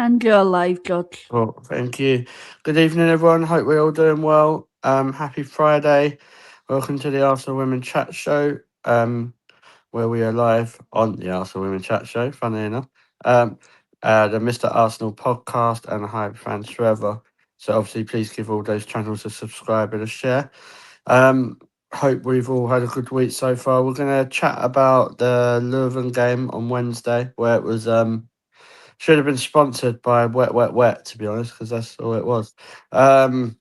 And you're alive, George. Well, thank you. Good evening, everyone. Hope we're all doing well. Happy Friday. Welcome to the Arsenal Women Chat Show, where we are live on the Arsenal Women Chat Show, funny enough. The Mr. Arsenal podcast and the Hype Fans Forever. So obviously, please give all those channels a subscribe and a share. Hope we've all had a good week so far. We're going to chat about the Leuven game on Wednesday, where it was should have been sponsored by Wet Wet Wet, to be honest, because that's all it was. And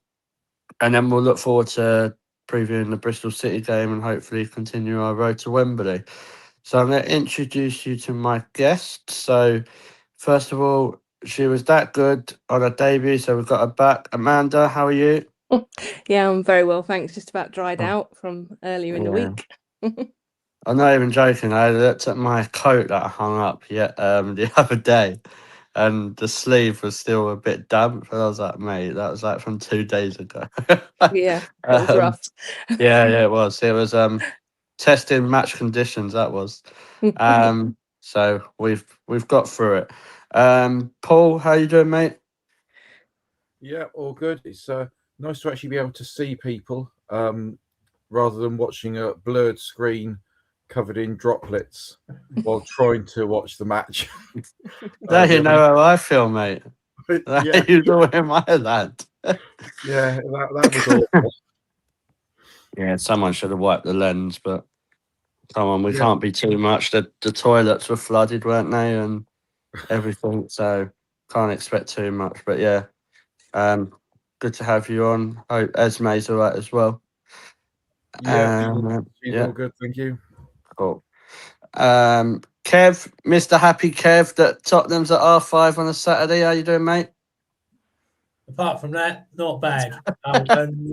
then we'll look forward to previewing the Bristol City game and hopefully continue our road to Wembley. So I'm going to introduce you to my guest. So first of all, she was that good on her debut, so we've got her back. Amanda, how are you? Yeah, I'm very well, thanks. Just about dried Oh, out from earlier in the yeah. week. I'm not even joking. I looked at my coat that I hung up the other day, and the sleeve was still a bit damp. And I was like, mate, that was like from 2 days ago. Yeah, it was um, rough. yeah, it was. It was testing match conditions. That was. So we've got through it. Paul, how you doing, mate? Yeah, all good. It's nice to actually be able to see people rather than watching a blurred screen covered in droplets while trying to watch the match. There you know how I feel, mate. Yeah, You know in my land. yeah, that was awful. Yeah, someone should have wiped the lens, but come on, we Yeah. can't be too much. The toilets were flooded, weren't they, and everything, so can't expect too much. But yeah, good to have you on. Hope Esme's all right as well. Yeah, she's Yeah, all good, thank you. cool. Kev, Mr. Happy Kev, that Tottenham's at R5 on a Saturday. How you doing, mate? Apart from that, not bad. And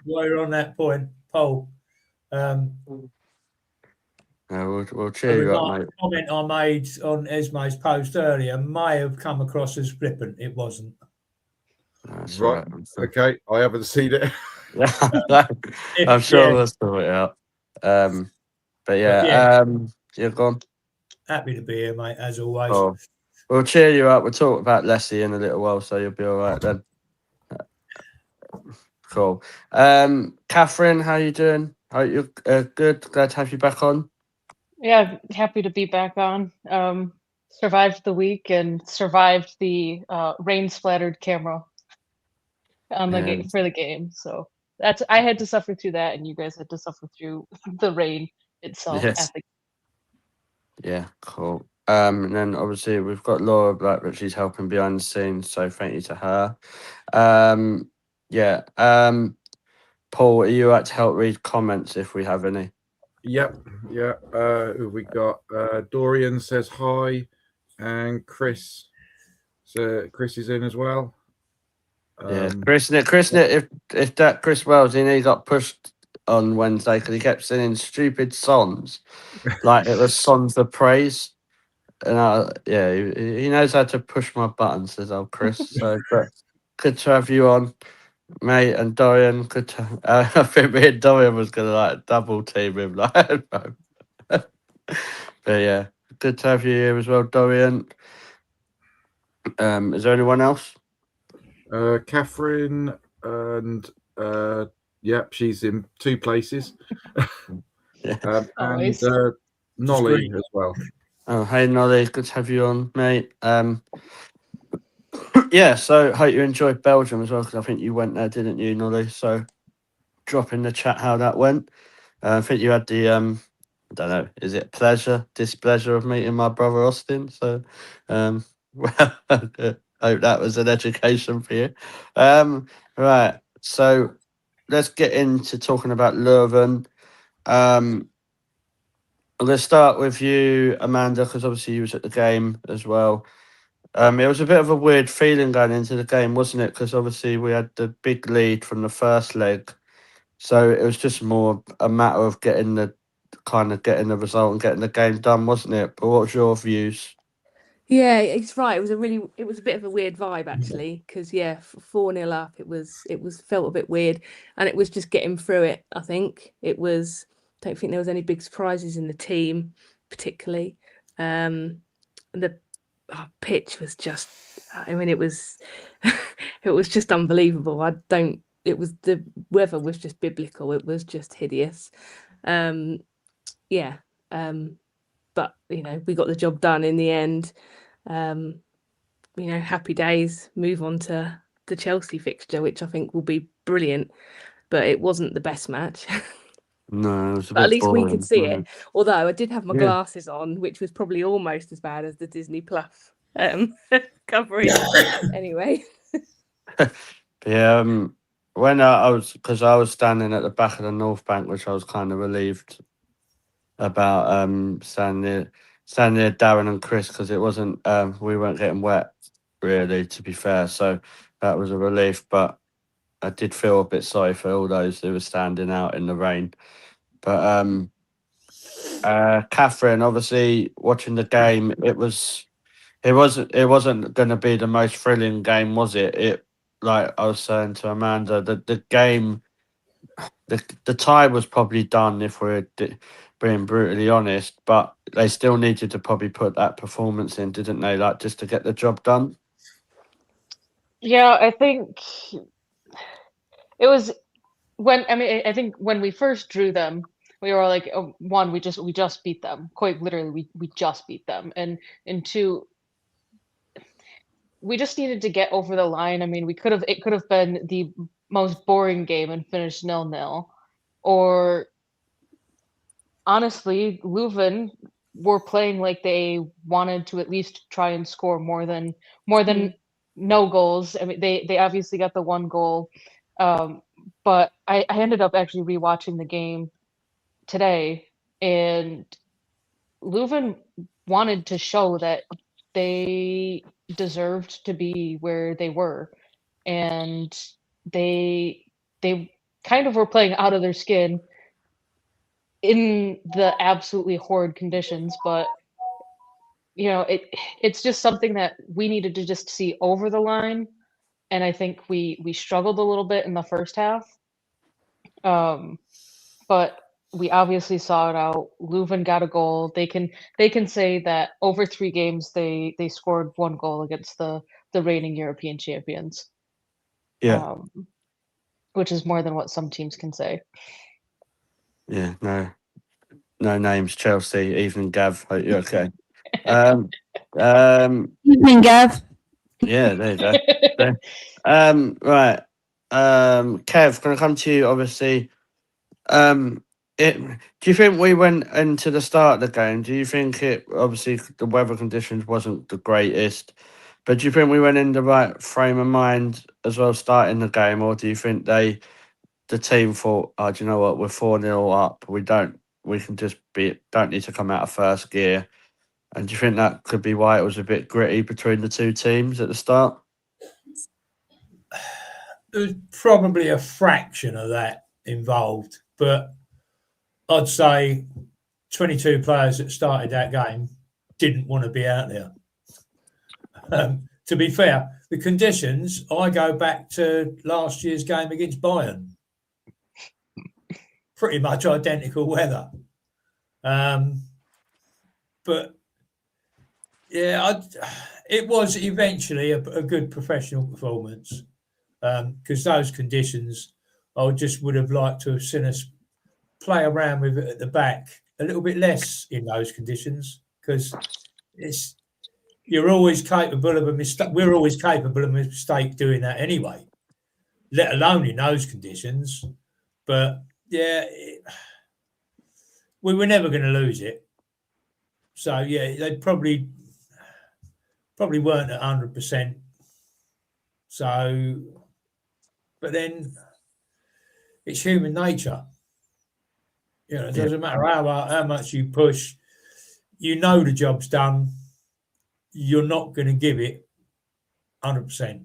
while you're on that point, Paul, We'll cheer you up, mate. The comment I made on Esme's post earlier may have come across as flippant. It wasn't. That's Right. Okay, I haven't seen it. I'm sure we'll sort it out. But yeah, you're gone. Happy to be here, mate, as always. Oh, we'll cheer you up. We'll talk about Leslie in a little while, so you'll be all right then. Cool. Catherine, how you doing? Hope you're good. Glad to have you back on. Yeah, happy to be back on. Survived the week and survived the rain-splattered camera on the for the game. So I had to suffer through that, and you guys had to suffer through the rain itself. Yes. Yeah, cool. And then obviously we've got Laura Black, but she's helping behind the scenes, so thank you to her. Paul, are you right to help read comments if we have any? Yep, yeah. Who we got? Dorian says hi, and Chris. So Chris is in as well. Yeah, Chris, if that Chris Wells, he got pushed on Wednesday because he kept singing stupid songs, like it was songs of praise, and he knows how to push my buttons, says old Chris. So, but good to have you on, mate, and Dorian. Good to. I think me and Dorian was gonna like double team him, like. But yeah, good to have you here as well, Dorian. Is there anyone else? Catherine and yep, she's in 2 places. And Nolly as well. Oh, hey Nolly, good to have you on, mate. Yeah, so hope you enjoyed Belgium as well, because I think you went there, didn't you, Nolly? So drop in the chat how that went. I think you had the I don't know, is it displeasure of meeting my brother Austin? So well, hope that was an education for you. Right, so let's get into talking about Leuven. I'm going to start with you, Amanda, because obviously you was at the game as well. It was a bit of a weird feeling going into the game, wasn't it? Because obviously we had the big lead from the first leg, so it was just more a matter of getting the result and getting the game done, wasn't it? But what was your views? Yeah, it's right. It was a bit of a weird vibe actually, because 4-0 up, it was felt a bit weird, and it was just getting through it. I think it was. Don't think there was any big surprises in the team, particularly. The our pitch was just, I mean, it was it was just unbelievable. The weather was just biblical. It was just hideous. Yeah. But we got the job done in the end. Happy days. Move on to the Chelsea fixture, which I think will be brilliant. But it wasn't the best match. No, it was a But at bit least we boring. could see it. Although I did have my Yeah. glasses on, which was probably almost as bad as the Disney Plus coverage. Anyway. Yeah, when I was, because I was standing at the back of the North Bank, which I was kind of relieved about, standing near Darren and Chris, because it wasn't, we weren't getting wet, really, to be fair. So that was a relief, but I did feel a bit sorry for all those who were standing out in the rain. But Catherine, obviously watching the game, it wasn't going to be the most thrilling game, was it? It, like I was saying to Amanda, the game, the tie was probably done if we're being brutally honest, but they still needed to probably put that performance in, didn't they? Like, just to get the job done. Yeah, I think it was I think when we first drew them, we were like, oh, one, we just beat them. Quite literally, we just beat them. And two, we just needed to get over the line. I mean, it could have been the most boring game and finished 0-0. Or honestly, Leuven were playing like they wanted to at least try and score more than no goals. I mean, they obviously got the one goal. But I ended up actually rewatching the game today, and Leuven wanted to show that they deserved to be where they were, and they kind of were playing out of their skin in the absolutely horrid conditions. But it's just something that we needed to just see over the line, and I think we struggled a little bit in the first half. But we obviously saw it out. Leuven got a goal. They can say that over 3 games they scored 1 goal against the reigning European champions. Yeah. Which is more than what some teams can say. Yeah, no names, Chelsea, Evening Gav. Hope you're okay. Evening, Gav. Yeah, there you go. Right. Kev, gonna come to you, obviously. Do you think we went into the start of the game? Do you think obviously the weather conditions wasn't the greatest, but do you think we went in the right frame of mind as well starting the game, or do you think the team thought, oh, do you know what, we're 4-0 up, we don't need to come out of first gear? And do you think that could be why it was a bit gritty between the two teams at the start? There's probably a fraction of that involved, but I'd say 22 players that started that game didn't want to be out there. To be fair, the conditions, I go back to last year's game against Bayern. Pretty much identical weather. But yeah, it was eventually a good professional performance, because those conditions, I just would have liked to have seen us play around with it at the back a little bit less in those conditions, because you're always capable of a mistake. We're always capable of a mistake doing that anyway, let alone in those conditions. But yeah, we were never going to lose it. So yeah, they probably weren't at 100%. So, but then it's human nature. It doesn't matter how much you push. The job's done. You're not going to give it 100%.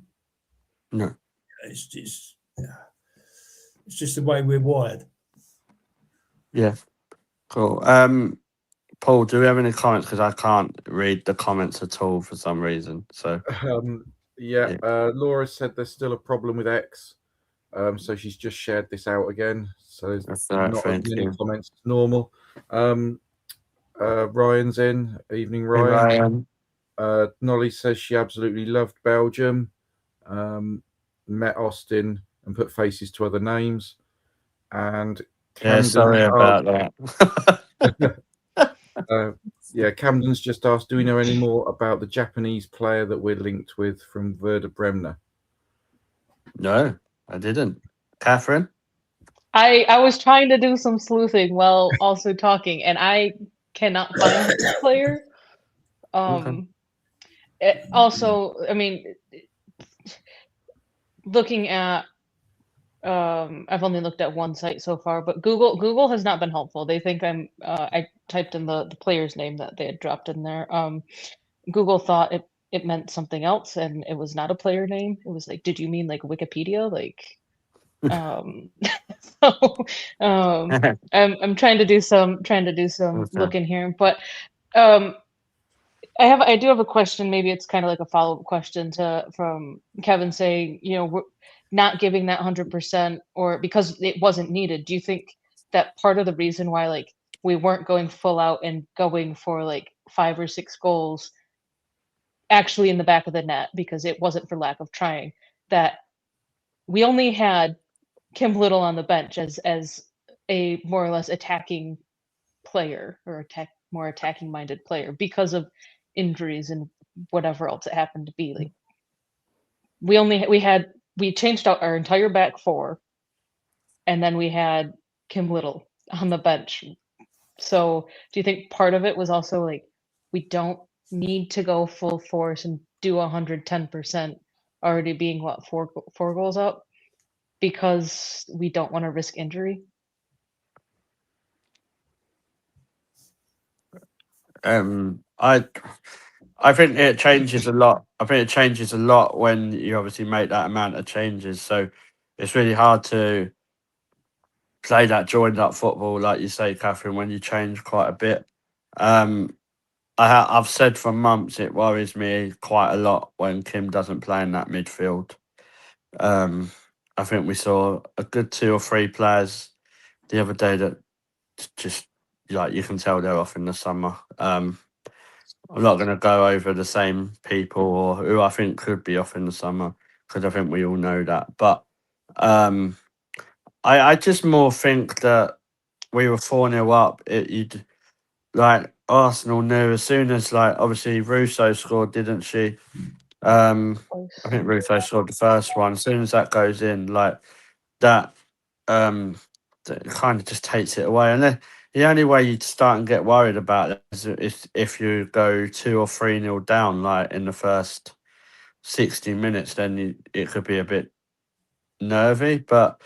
No. It's just the way we're wired. Yeah. Cool. Paul, do we have any comments? Because I can't read the comments at all for some reason. So Laura said there's still a problem with X. So she's just shared this out again. So there's not as many comments as normal. Ryan's in. Evening, Ryan. Hey, Nolly says she absolutely loved Belgium. Met Austin and put faces to other names. And Yeah, sorry about that. Camden's just asked, do we know any more about the Japanese player that we're linked with from Werder Bremen? No, I didn't. Catherine? I was trying to do some sleuthing while also talking, and I cannot find this player. Also, I mean, looking at I've only looked at one site so far, but Google has not been helpful. They think I typed in the player's name that they had dropped in there. Google thought it meant something else, and it was not a player name. It was like, did you mean like Wikipedia? Like, so I'm trying to do some Okay. looking here, but I do have a question. Maybe it's kind of like a follow-up question from Kevin saying, we're not giving that 100% or because it wasn't needed. Do you think that part of the reason why like we weren't going full out and going for like 5 or 6 goals actually in the back of the net because it wasn't for lack of trying, that we only had Kim Little on the bench as a more or less attacking player or more attacking minded player because of injuries and whatever else it happened to be. Like we changed out our entire back four, and then we had Kim Little on the bench. So do you think part of it was also like we don't need to go full force and do 110% already being what four goals up because we don't want to risk injury? I think it changes a lot. I think it changes a lot when you obviously make that amount of changes. So it's really hard to play that joined up football, like you say, Catherine, when you change quite a bit. I've said for months it worries me quite a lot when Kim doesn't play in that midfield. I think we saw a good 2 or 3 players the other day that just like you can tell they're off in the summer. I'm not going to go over the same people or who I think could be off in the summer because I think we all know that. But I just more think that we were 4-0 up. You'd like Arsenal knew as soon as like obviously Russo scored, didn't she? I think Russo scored the first one. As soon as that goes in, like that, that kind of just takes it away. And then the only way you'd start and get worried about it is if you go 2 or 3-0 down, like in the first 60 minutes, then it could be a bit nervy. But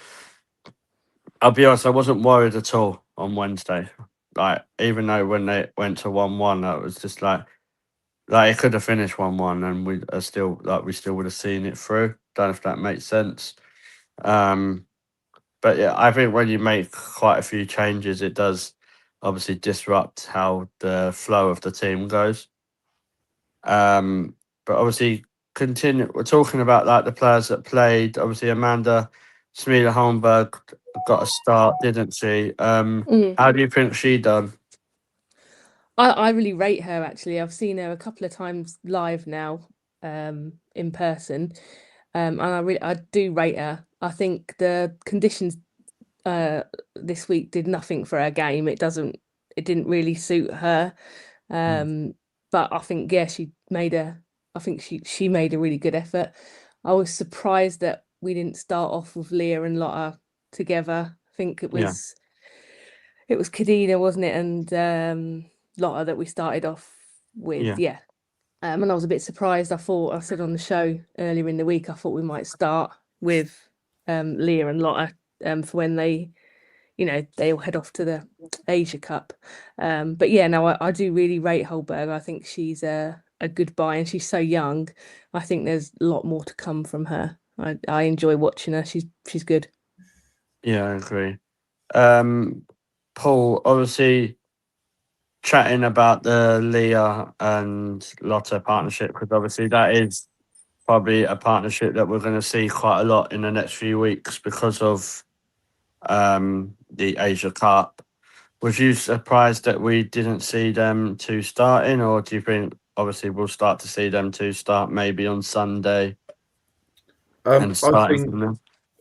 I'll be honest, I wasn't worried at all on Wednesday. Like even though when they went to 1-1, I was just like it could have finished 1-1, and we still would have seen it through. Don't know if that makes sense. But yeah, I think when you make quite a few changes, it does obviously disrupt how the flow of the team goes. But obviously, we're talking about like the players that played. Obviously, Amanda Smeela Holmberg got a start, didn't she? How do you think she done? I really rate her actually. I've seen her a couple of times live now, in person, and I do rate her. I think the conditions this week did nothing for her game. It didn't really suit her, but I think she made she made a really good effort. I was surprised that we didn't start off with Leah and Lotta together. I think it was Kadina, wasn't it, and Lotta that we started off with, and I was a bit surprised. I said on the show earlier in the week, I thought we might start with Leah and Lotta for when they all head off to the Asia Cup. But yeah, no, I do really rate Holberg. I think she's a good buy, and she's so young. I think there's a lot more to come from her. I enjoy watching her. She's good. Yeah, I agree. Paul, obviously chatting about the Leah and Lotta partnership, because obviously that is probably a partnership that we're going to see quite a lot in the next few weeks because of the Asia Cup. Was you surprised that we didn't see them two starting, or do you think obviously we'll start to see them two start maybe on Sunday and I starting think from them.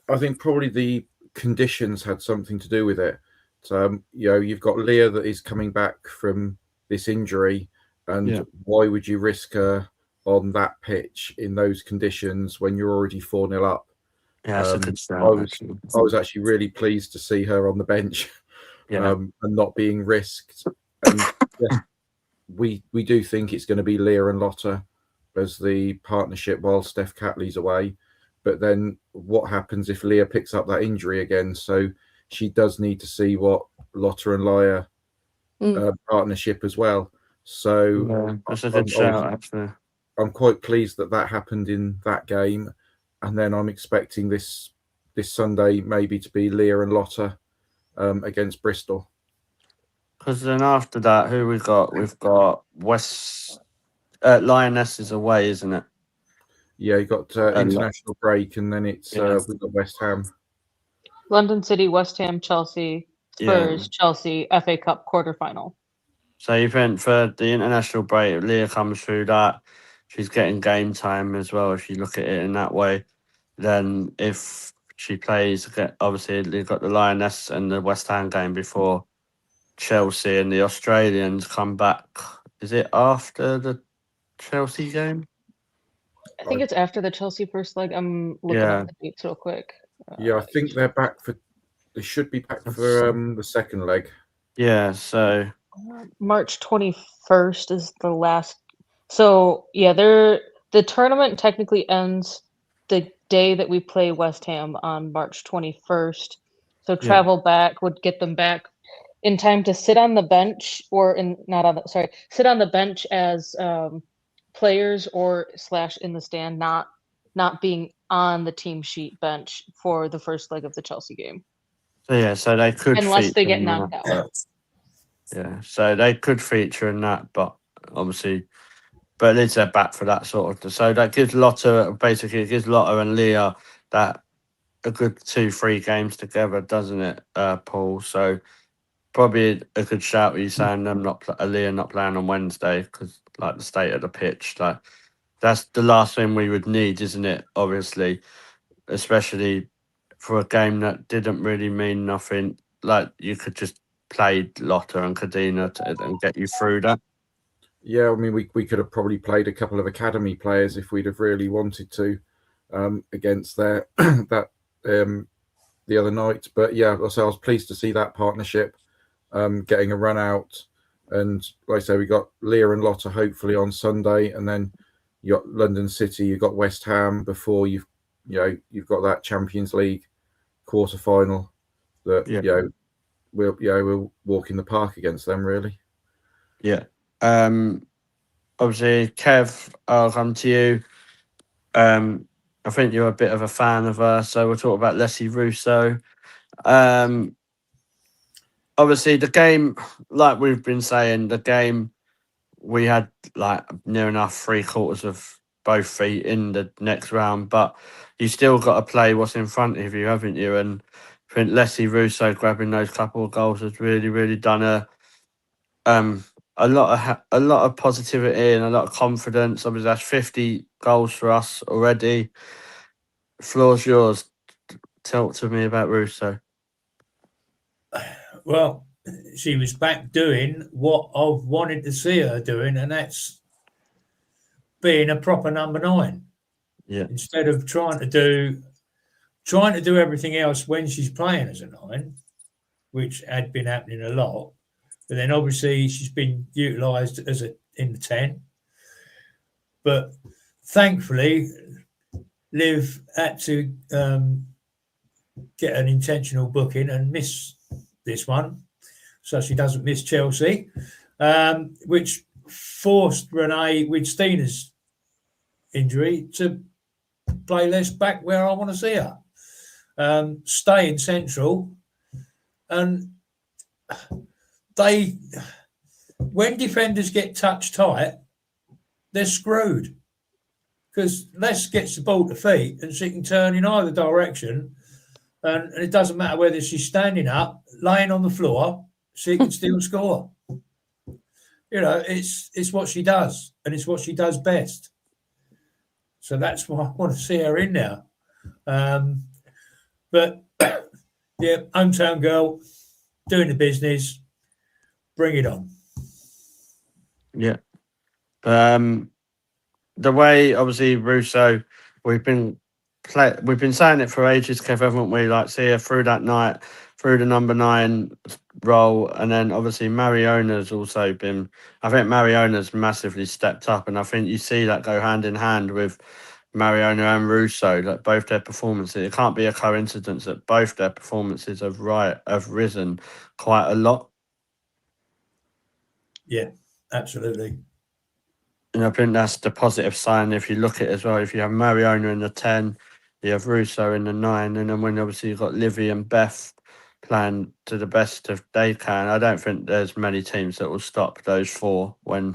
I think probably the conditions had something to do with it. So, you've got Leah that is coming back from this injury, and why would you risk her on that pitch in those conditions when you're already 4-0 up? Yeah, that's a good I start. was actually really pleased to see her on the bench, Yeah. and not being risked. And yes, we do think it's going to be Leah and Lotta as the partnership while Steph Catley's away. But then what happens if Leah picks up that injury again? So she does need to see what Lotta and Leah partnership as well. So that's a good shout, actually. I'm quite pleased that happened in that game, and then I'm expecting this Sunday maybe to be Leah and Lotta against Bristol. Because then after that, who we got? We've got Lionesses away, isn't it? Yeah, you got international break, and then it's we've got West Ham. London City, West Ham, Chelsea, Spurs, Chelsea, FA Cup quarterfinal. So you think for the international break, Leah comes through that, she's getting game time as well, if you look at it in that way. Then if she plays, obviously you've got the Lioness and the West Ham game before Chelsea, and the Australians come back. Is it after the Chelsea game? I think it's after the Chelsea first leg. I'm looking at the dates real quick. I think they're back for. They should be back for the second leg. Yeah, so March 21st is the last. So yeah, the tournament technically ends the day that we play West Ham on March 21st. So travel back would get them back in time to sit on the bench, or sit on the bench as players or / in the stand, not being on the team sheet bench for the first leg of the Chelsea game. So they could, unless they get knocked out. Yeah, so they could feature in that, but obviously, but at least they're back for that sort of. So that gives Lotta and Leah that a good 2-3 games together, doesn't it, Paul? So probably a good shout. You saying them Leah not playing on Wednesday because like the state of the pitch, like that's the last thing we would need, isn't it? Obviously, especially for a game that didn't really mean nothing. Like you could just play Lotta and Kadina and get you through that. Yeah, I mean, we could have probably played a couple of academy players if we'd have really wanted to against their that the other night. But yeah, so I was pleased to see that partnership getting a run out. And like I say, we got Leah and Lotta hopefully on Sunday, and then you got London City, you got West Ham before you've got that Champions League quarter final that we'll walk in the park against them really. Yeah. Obviously, Kev, I'll come to you. I think you're a bit of a fan of her, so we'll talk about Leslie Russo. Obviously, the game, like we've been saying, the game we had like near enough 3/4 of both feet in the next round, but you still got to play what's in front of you, haven't you? And I think Leslie Russo grabbing those couple of goals has really, really done a lot of positivity and a lot of confidence. Obviously, that's 50 goals for us already. Floor's yours. Talk to me about Russo. Well, she was back doing what I've wanted to see her doing, and that's being a proper number 9. Yeah. Instead of trying to do everything else when she's playing as a 9, which had been happening a lot. But then obviously she's been utilised in the 10. But thankfully, Liv had to get an intentional booking and miss this one, so she doesn't miss Chelsea, which forced Renee, with Stina's injury, to play less back where I want to see her. Stay in central, and when defenders get touch tight, they're screwed, because Les gets the ball to feet and she can turn in either direction, and it doesn't matter whether she's standing up, laying on the floor, she can still score. it's what she does, and it's what she does best. So that's why I want to see her in now. But yeah, hometown girl, doing the business, bring it on. Yeah. The way obviously Russo, we've been saying it for ages, Kev, haven't we? Like, see her through that night, through the number 9 role, and then obviously Mariona's also been. I think Mariona's massively stepped up, and I think you see that go hand in hand with Mariona and Russo. Like, both their performances, it can't be a coincidence that both their performances have risen quite a lot. Yeah, absolutely. And I think that's the positive sign. If you look at it as well, if you have Mariona in the 10, you have Russo in the 9, and then when obviously you've got Livy and Beth playing to the best of they can, I don't think there's many teams that will stop those 4 when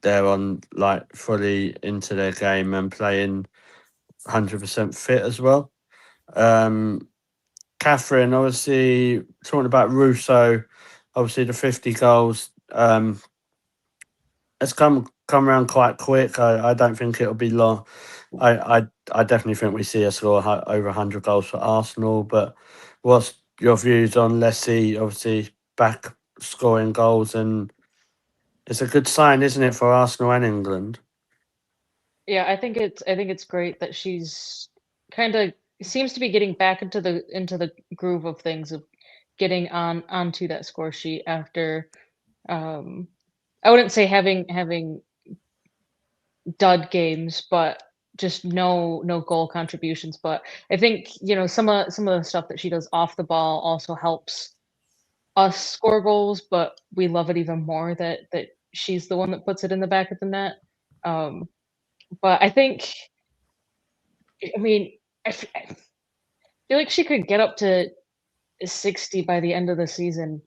they're on, like, fully into their game and playing 100% fit as well. Catherine, obviously talking about Russo, obviously the 50 goals. It's come around quite quick. I don't think it'll be long. I definitely think we see a score over 100 goals for Arsenal. But what's your views on Leslie? Obviously back scoring goals, and it's a good sign, isn't it, for Arsenal and England? Yeah, I think it's great that she's kind of seems to be getting back into the groove of things, of getting onto that score sheet after I wouldn't say having dud games, but just no goal contributions. But I think, some of the stuff that she does off the ball also helps us score goals, but we love it even more that she's the one that puts it in the back of the net. But I think, I mean, I feel like she could get up to 60 by the end of the season.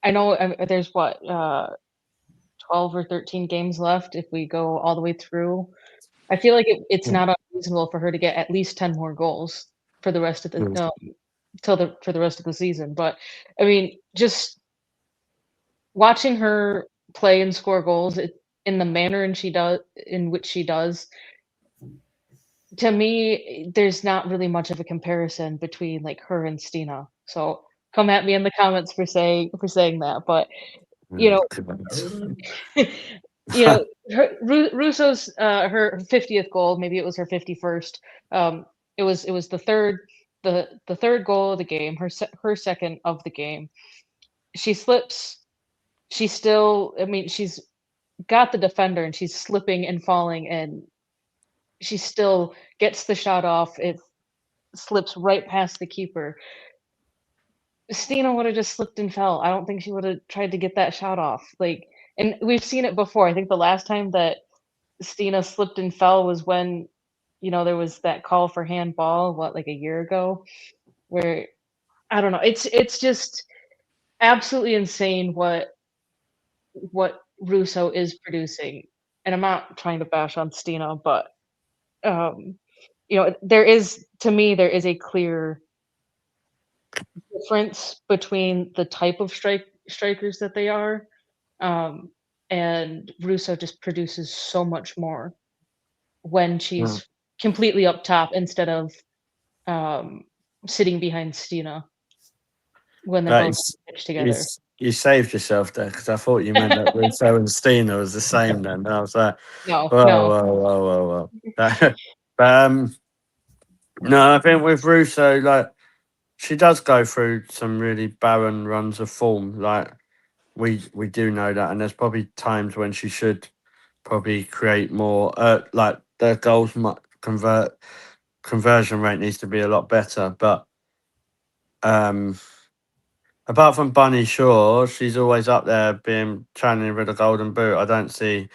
I know, there's what, 12 or 13 games left if we go all the way through. I feel like it's Yeah. not unreasonable for her to get at least 10 more goals for the rest of the for the rest of the season. But I mean, just watching her play and score goals in the manner in which she does, to me, there's not really much of a comparison between like her and Stina. So come at me in the comments for saying that, but you know, Russo's her 50th goal, maybe it was her 51st. It was the third goal of the game, her second of the game. She slips. She's still, I mean, she's got the defender and she's slipping and falling, and she still gets the shot off. It slips right past the keeper. Stina would have just slipped and fell. I don't think she would have tried to get that shot off. Like, and we've seen it before. I think the last time that Stina slipped and fell was when, there was that call for handball, like a year ago, where I don't know. It's just absolutely insane what Russo is producing. And I'm not trying to bash on Stina, but there is, to me, there is a clear difference between the type of strikers that they are. And Russo just produces so much more when she's completely up top instead of sitting behind Stina when they're both pitched together. You saved yourself there, because I thought you meant that Russo and Stina was the same then. And I was like, No, whoa, no. whoa. No, I think with Russo, like, she does go through some really barren runs of form. Like, we do know that, and there's probably times when she should probably create more. Like, the goals conversion rate needs to be a lot better. But apart from Bunny Shaw, she's always up there being challenging with the golden boot. I don't see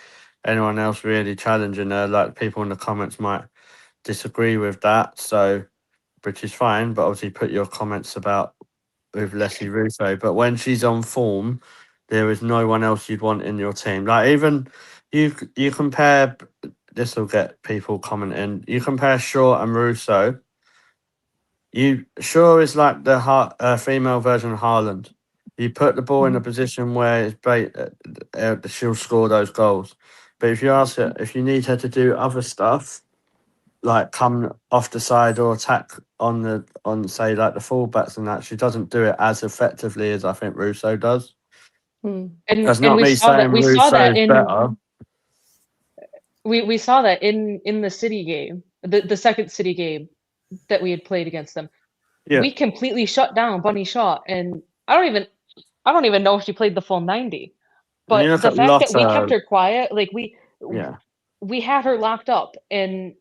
anyone else really challenging her. Like, people in the comments might disagree with that, so, which is fine. But obviously, put your comments about with Leslie Russo. But when she's on form, there is no one else you'd want in your team. Like, even you compare. This will get people commenting. You compare Shaw and Russo. Shaw is like the female version of Haaland. You put the ball in a position where she'll score those goals. But if you ask her, if you need her to do other stuff, like come off the side or attack on say like the fullbacks and that, she doesn't do it as effectively as I think Russo does. Mm. That's And not we me saw that saying we saw that Russo's in better. we saw that in the City game, the second City game that we had played against them. Yeah. We completely shut down Bunny Shaw, and I don't even know if she played the full 90. And you But look the at fact that we Lotta, kept her quiet, like yeah. we had her locked up, and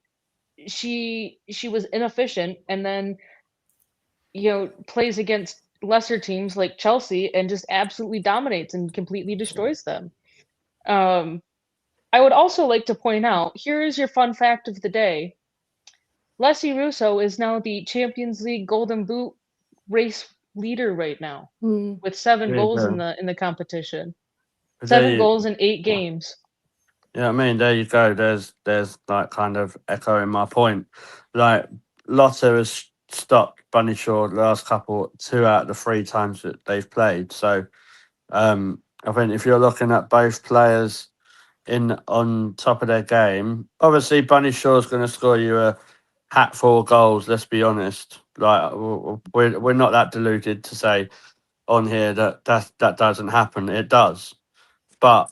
she was inefficient, and then plays against lesser teams like Chelsea and just absolutely dominates and completely destroys them. I would also like to point out, here is your fun fact of the day. Leslie Russo is now the Champions League Golden Boot race leader right now, Mm. with 7 There you goals go. in the competition. But 7 goals in 8 games. Yeah, I mean, there you go. There's like kind of echoing my point. Like Lotta has stopped Bunny Shaw the last 2 out of the 3 times that they've played. So I think if you're looking at both players on top of their game, obviously Bunny Shaw's going to score you a hatful of goals. Let's be honest. Like we're not that deluded to say on here that doesn't happen. It does, but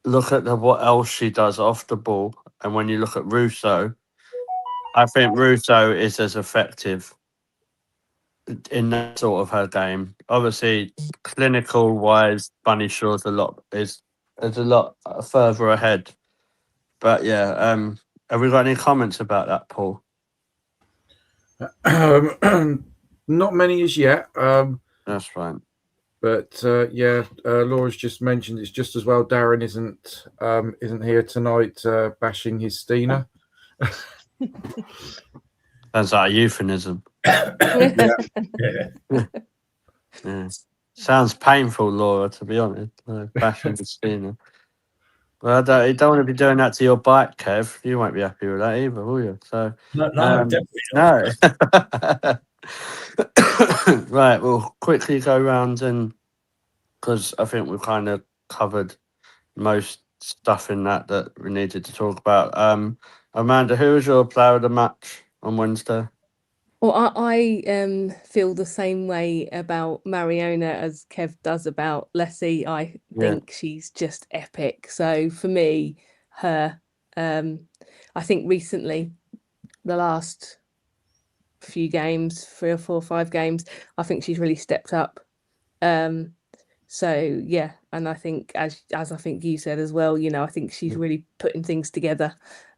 look at what else she does off the ball, and when you look at Russo, I think Russo is as effective in that sort of her game. Obviously, clinical wise, Bunny Shaw's is a lot further ahead. But yeah, have we got any comments about that, Paul? Not many as yet. That's fine. But Laura's just mentioned it's just as well Darren isn't here tonight bashing his Stina. Sounds like a euphemism. Yeah. Yeah. Sounds painful, Laura, to be honest. Bashing Christina. Well, you don't want to be doing that to your bike, Kev. You won't be happy with that either, will you? So No, definitely not. no. Right, we'll quickly go round and because I think we've kind of covered most stuff in that we needed to talk about. Amanda, who was your player of the match on Wednesday? Well, I feel the same way about Mariona as Kev does about Leslie. I think she's just epic. So for me, her, I think recently, the last few games, 3 or 4 or 5 games, I think she's really stepped up. So yeah, and I think as I think you said as well, I think she's really putting things together.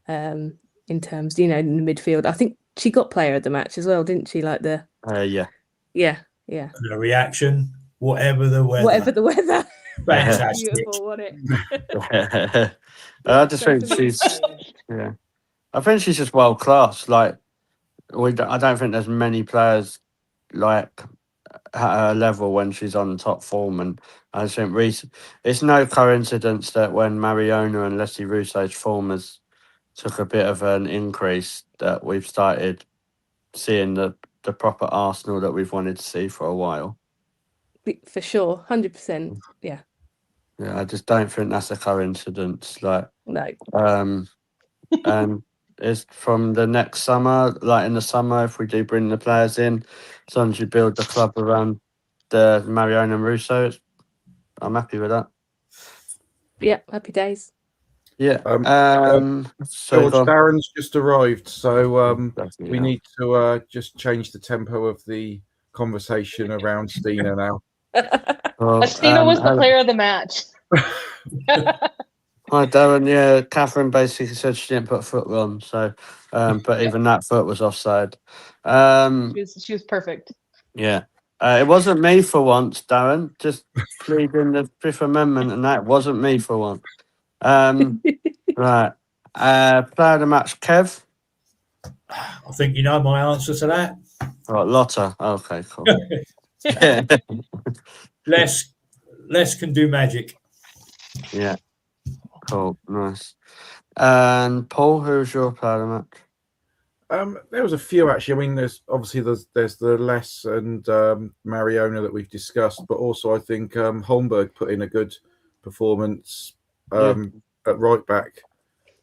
In terms, in the midfield. I think she got player of the match as well, didn't she? Like the Yeah. Yeah. The reaction, whatever the weather. Whatever the weather. Fantastic. Beautiful, wasn't it? I just think she's I think she's just world class. Like I don't think there's many players like at her level when she's on top form, and I think it's no coincidence that when Mariona and Leslie Russo's form has took a bit of an increase, that we've started seeing the proper Arsenal that we've wanted to see for a while. For sure, 100%. Yeah. Yeah, I just don't think that's a coincidence. Like no. And it's from the next summer, like in the summer, if we do bring the players in, as long as you build the club around the Mariona and Russo, I'm happy with that. Yeah, happy days. Yeah. George, Darren's just arrived, so we Yeah. need to just change the tempo of the conversation around Stina now. Well, Stina was the player of the match. Hi, Darren. Yeah, Catherine basically said she didn't put a foot on, so but even that foot was offside. She was perfect. Yeah. It wasn't me for once, Darren. Just pleading the Fifth Amendment, and that wasn't me for once. Right. Player of the match, Kev. I think you know my answer to that. Right, Lotta. Okay, cool. Less can do magic. Yeah. Cool. Nice. And Paul, who's your player of the match? There was a few actually. I mean, there's the Les and Mariona that we've discussed, but also I think Holmberg put in a good performance at right back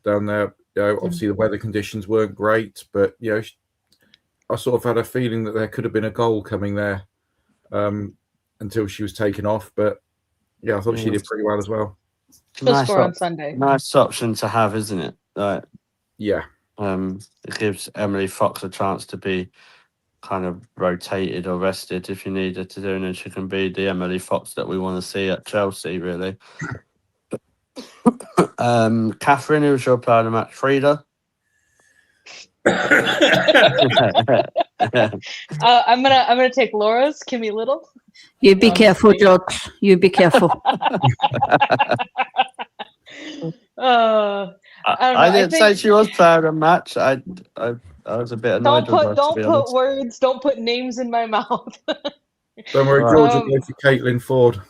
down there. Obviously the weather conditions weren't great, but I sort of had a feeling that there could have been a goal coming there until she was taken off. But I thought she did pretty well as well. She'll score on Sunday. Nice option to have, isn't it? Like, yeah. It gives Emily Fox a chance to be kind of rotated or rested if you need her to do, and then she can be the Emily Fox that we want to see at Chelsea, really. Catherine, who's your player of the match? Frida? I'm gonna take Laura's. Kimmy Little. You be careful, George. You be careful. I didn't say she was player of the match. I was a bit annoyed. Don't put names in my mouth. Don't worry, George will go for Caitlin Ford.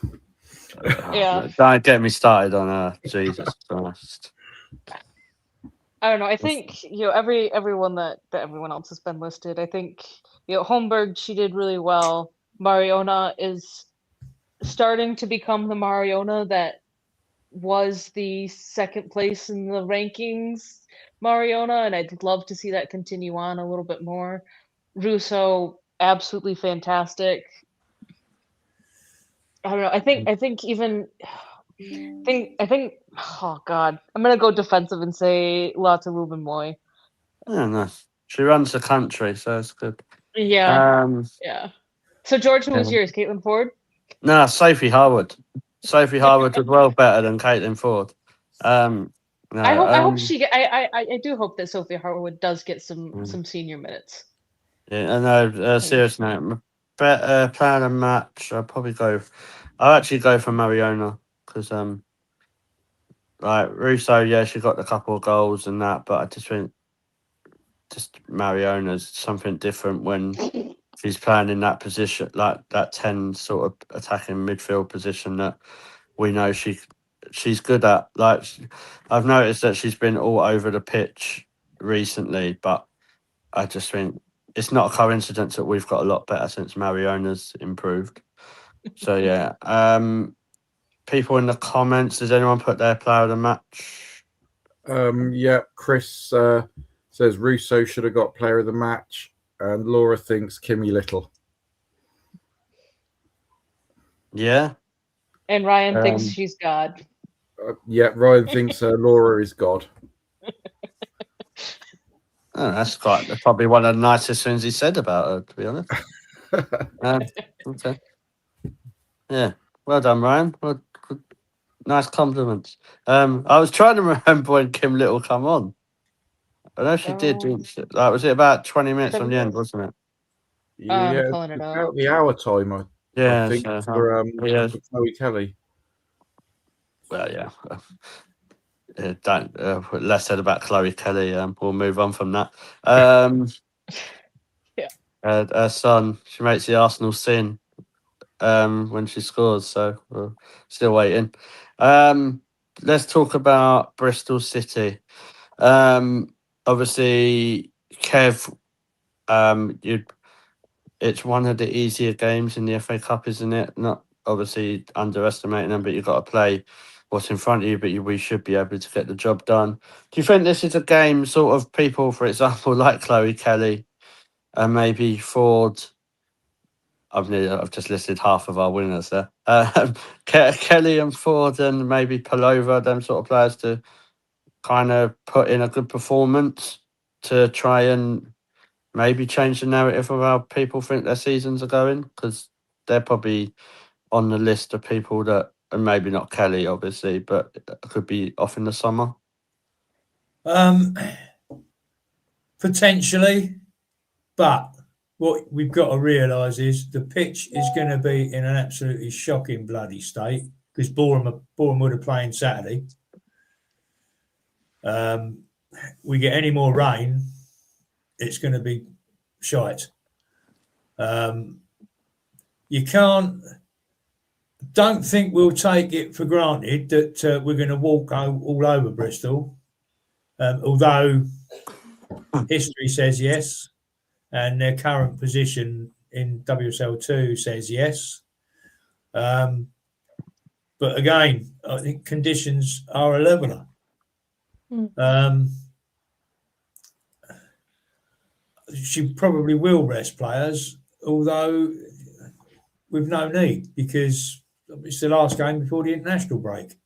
Yeah. Don't get me started on her. Jesus Christ. I don't know. I think everyone that everyone else has been listed. I think Holmberg, she did really well. Mariona is starting to become the Mariona that was the second place in the rankings Mariona, and I'd love to see that continue on a little bit more. Russo, absolutely fantastic. I don't know. I think oh god, I'm gonna go defensive and say Lotte Ruben-Moy. Yeah, nice. She runs the country, so it's good. Yeah. Yeah. So George, who was yours? Caitlin Ford? No, Sophie Harwood. Sophie Harwood was well better than Caitlin Ford. I hope she. I do hope that Sophie Harwood does get some senior minutes. Yeah, no. Serious note. Better player of the match. I'll actually go for Mariona because like Russo, she got a couple of goals and that, but I just think Mariona's something different when she's playing in that position, like that 10 sort of attacking midfield position that we know she's good at. Like, I've noticed that she's been all over the pitch recently, but I just think it's not a coincidence that we've got a lot better since Mariona's improved. So yeah, people in the comments, does anyone put their player of the match? Chris says Russo should have got player of the match, and Laura thinks Kimmy Little. Yeah. And Ryan thinks she's God. Ryan thinks Laura is God. Oh, that's probably one of the nicest things he said about her, to be honest. Okay. Yeah. Well done, Ryan. Well, good. Nice compliments. I was trying to remember when Kim Little come on. I know she did. Like, was it about 20 minutes on the end, wasn't it? Yeah, pulling it about up. the hour time, I think, for Chloe Kelly. Well, yeah. Don't less said about Chloe Kelly. We'll move on from that. Yeah. Her son, she makes the Arsenal sin when she scores, so we're still waiting. Let's talk about Bristol City. Obviously, Kev, it's one of the easier games in the FA Cup, isn't it? Not obviously underestimating them, but you've got to play what's in front of you, but we should be able to get the job done. Do you think this is a game, sort of people, for example, like Chloe Kelly and maybe Ford? I've just listed half of our winners there. Kelly and Ford and maybe Palova, them sort of players to kind of put in a good performance to try and maybe change the narrative of how people think their seasons are going, because they're probably on the list of people that, and maybe not Kelly, obviously, but could be off in the summer. Potentially, but what we've got to realise is the pitch is going to be in an absolutely shocking bloody state because Boreham are playing Saturday. We get any more rain, it's going to be shite. Don't think we'll take it for granted that we're going to walk all over Bristol. Although history says yes, and their current position in WSL2 says yes. But again, I think conditions are a leveler. She probably will rest players, although with no need, because it's the last game before the international break.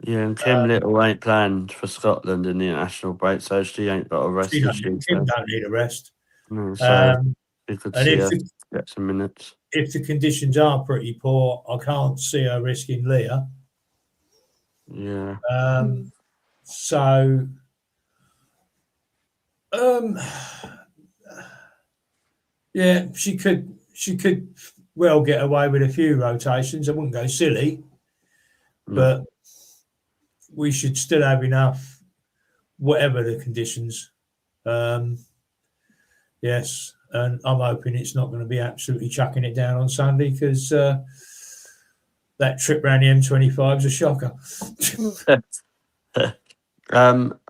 Yeah, and Kim Little ain't planned for Scotland in the international break, so she ain't got a rest. Kim So, don't need a rest. no, so Um, we could and see her get some minutes. if the conditions are pretty poor, I can't see her risking Leah. Yeah. So, yeah, she could well get away with a few rotations. I wouldn't go silly, but we should still have enough, whatever the conditions. Yes, and I'm hoping it's not going to be absolutely chucking it down on Sunday, because that trip around the M25 is a shocker.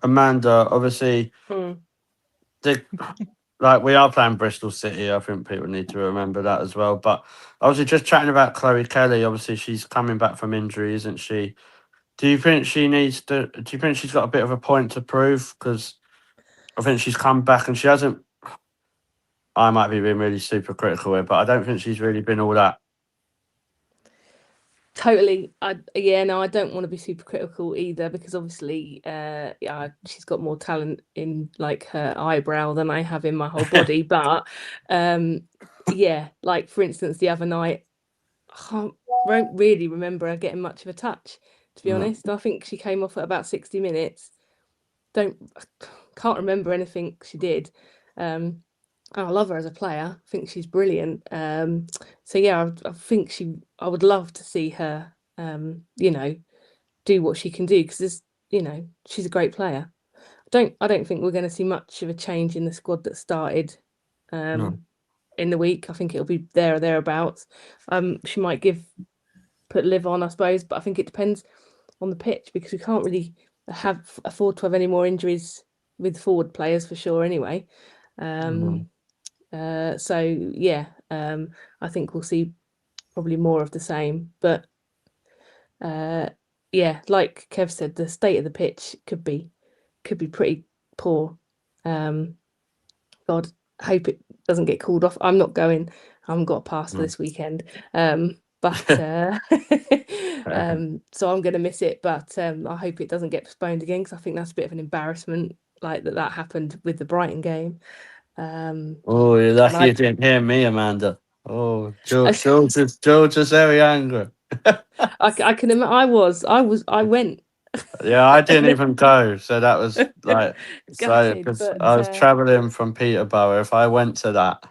Amanda, obviously, like we are playing Bristol City. I think people need to remember that as well. But obviously, just chatting about Chloe Kelly. Obviously, she's coming back from injury, isn't she? Do you think she needs to? Do you think she's got a bit of a point to prove? Because I think she's come back and she hasn't. I might be being really super critical here, but I don't think she's really been all that. Totally. I don't want to be super critical either, because obviously she's got more talent in like her eyebrow than I have in my whole body. But like for instance, the other night, I won't really remember her getting much of a touch, to be honest. I think she came off at about 60 minutes. Can't remember anything she did. I love her as a player. I think she's brilliant. So yeah, I think I would love to see her, do what she can do, because she's a great player. I don't think we're going to see much of a change in the squad that started in the week. I think it'll be there or thereabouts. She might put Liv on, I suppose, but I think it depends on the pitch, because we can't really afford to have any more injuries with forward players for sure anyway. So yeah, I think we'll see probably more of the same. But yeah, like Kev said, the state of the pitch could be pretty poor. God, hope it doesn't get called off. I'm not going. I haven't got a pass for this weekend. But so I'm going to miss it. But I hope it doesn't get postponed again, because I think that's a bit of an embarrassment, like that happened with the Brighton game. Oh, you're lucky you didn't hear me, Amanda. Oh, George is very angry. I can. I went. Yeah, I didn't even go, so that was like Gutted, I was traveling from Peterborough. If I went to that,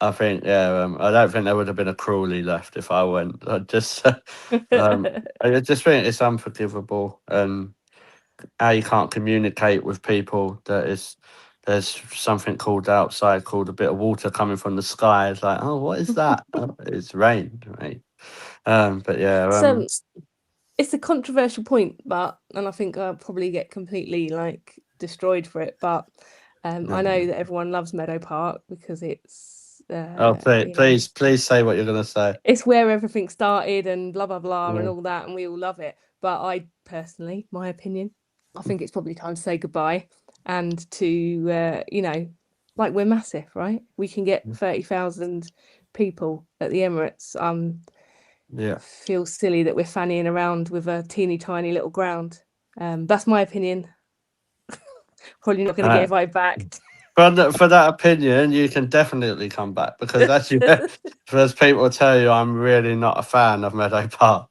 I think I don't think there would have been a Crawley left if I went. I just I just think it's unforgivable, and how you can't communicate with people. There's something called outside called a bit of water coming from the sky. It's like, oh, what is that? Oh, it's rain, right? But yeah, it's a controversial point, and I think I'll probably get completely like destroyed for it. But I know that everyone loves Meadow Park because it's. Please say what you're going to say. It's where everything started and blah blah blah and all that, and we all love it. But I personally, my opinion, I think it's probably time to say goodbye and to like we're massive, right? We can get 30,000 people at the Emirates. Feels silly that we're fannying around with a teeny tiny little ground. That's my opinion. Probably not going to get invited back. For that opinion, you can definitely come back, because as people tell you, I'm really not a fan of Meadow Park.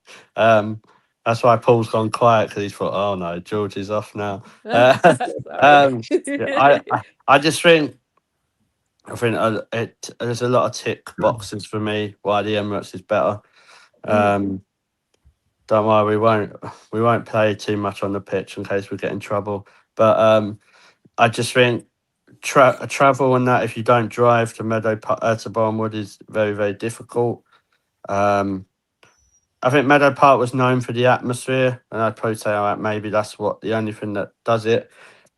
That's why Paul's gone quiet, because he's thought, oh no, George is off now. I just think there's a lot of tick boxes for me why the Emirates is better. Don't worry, we won't play too much on the pitch in case we get in trouble. But I just think travel and that, if you don't drive to to Barnwood, is very, very difficult. I think Meadow Park was known for the atmosphere, and I'd probably say maybe that's the only thing that does it.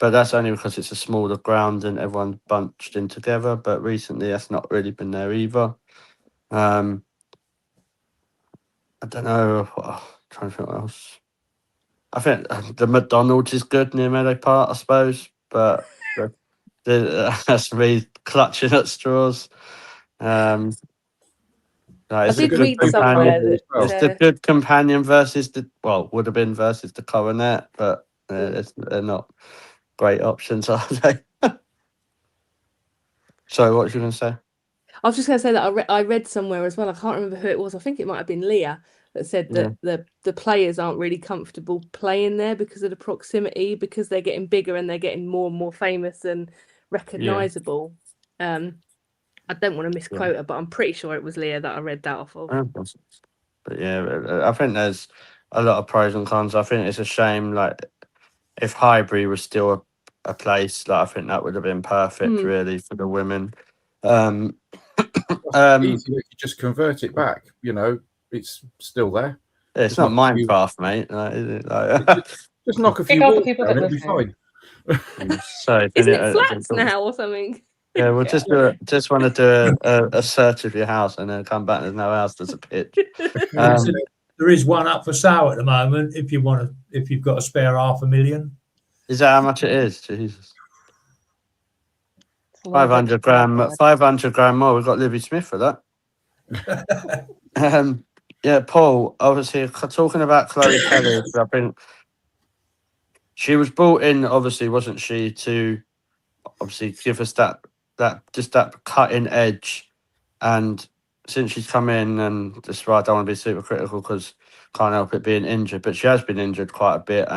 but that's only because it's a smaller ground and everyone's bunched in together. But recently, that's not really been there either. I don't know. Trying to think what else. I think the McDonald's is good near Meadow Park, I suppose, but that's me clutching at straws. I It's a did good read companion. somewhere It's the that good companion versus would have been versus the coronet, but they're not great options, are they? So, what was you going to say? I was just going to say that I read somewhere as well. I can't remember who it was. I think it might have been Leah that said that the players aren't really comfortable playing there because of the proximity, because they're getting bigger and they're getting more and more famous and recognisable. I don't want to misquote her, but I'm pretty sure it was Leah that I read that off of. But yeah, I think there's a lot of pros and cons. I think it's a shame, like, if Highbury was still a place, like, I think that would have been perfect, really, for the women. Easy, you just convert it back. You know, it's still there. It's not Minecraft, mate. Like, is it? Like, just knock a few Pick out the walls people down, that it'll live be there. fine. So Isn't it flats now or something? Yeah, we'll just want to do a search of your house and then come back. There's no house. There's a pitch. There is one up for sale at the moment. If you've got a spare $500,000. Is that how much it is? Jesus. 500 grand. 500 grand more. We've got Libby Smith for that. Yeah, Paul, obviously, talking about Chloe Kelly, I think she was brought in, obviously, wasn't she, to obviously give us that cutting edge. And since she's come in, and this is why I don't want to be super critical because can't help it being injured, but she has been injured quite a bit.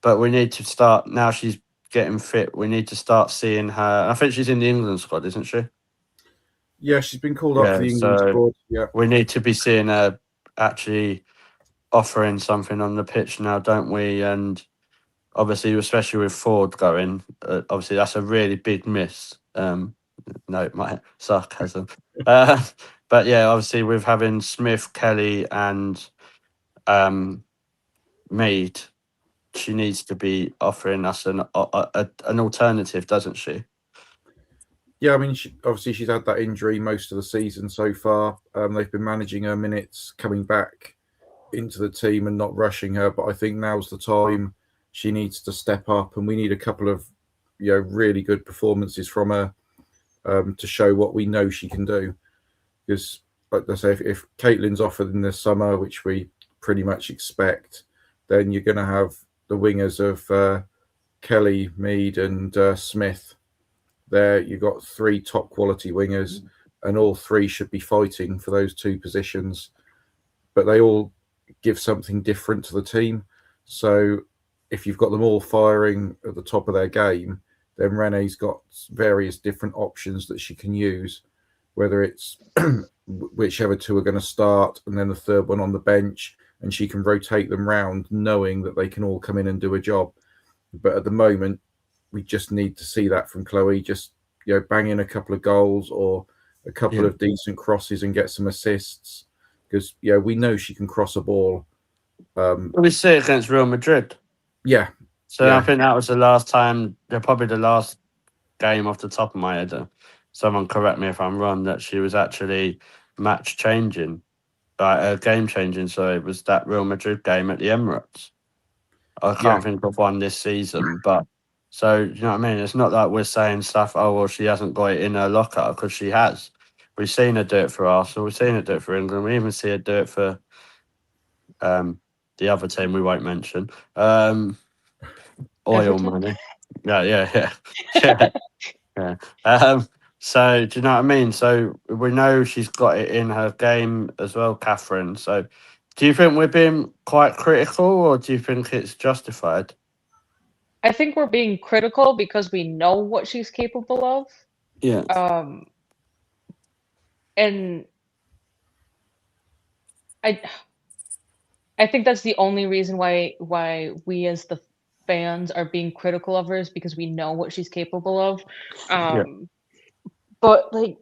But we need to start, now she's getting fit, we need to start seeing her. I think she's in the England squad, isn't she? Yeah, she's been called up for the England squad. Yeah, we need to be seeing her actually offering something on the pitch now, don't we? And obviously, especially with Ford going, obviously that's a really big miss. No, my sarcasm. But yeah, obviously with having Smith, Kelly, and Mead, she needs to be offering us an alternative, doesn't she? Yeah, I mean, obviously she's had that injury most of the season so far. They've been managing her minutes, coming back into the team and not rushing her. But I think now's the time she needs to step up, and we need a couple of really good performances from her to show what we know she can do. Because, like I say, if Caitlin's offered in the summer, which we pretty much expect, then you're going to have the wingers of Kelly, Mead, and Smith. There, you've got 3 top quality wingers, and all 3 should be fighting for those 2 positions. But they all give something different to the team. So if you've got them all firing at the top of their game, then Renee's got various different options that she can use, whether it's whichever 2 are going to start and then the third one on the bench, and she can rotate them round knowing that they can all come in and do a job. But at the moment, we just need to see that from Chloe, just bang in a couple of goals or a couple of decent crosses and get some assists, because we know she can cross a ball. We see it against Real Madrid. Yeah. So I think that was the last time, probably the last game off the top of my head. Someone correct me if I'm wrong, that she was actually match changing, game changing. So it was that Real Madrid game at the Emirates. I can't think of one this season, but so you know what I mean. It's not like we're saying stuff. Oh well, she hasn't got it in her locker, because she has. We've seen her do it for Arsenal. We've seen her do it for England. We even see her do it for the other team we won't mention. Oil Everton? money. Yeah. So do you know what I mean? So we know she's got it in her game as well, Catherine. So do you think we're being quite critical, or do you think it's justified? I think we're being critical because we know what she's capable of. Yeah. And I think that's the only reason why we as the fans are being critical of her, is because we know what she's capable of. But like,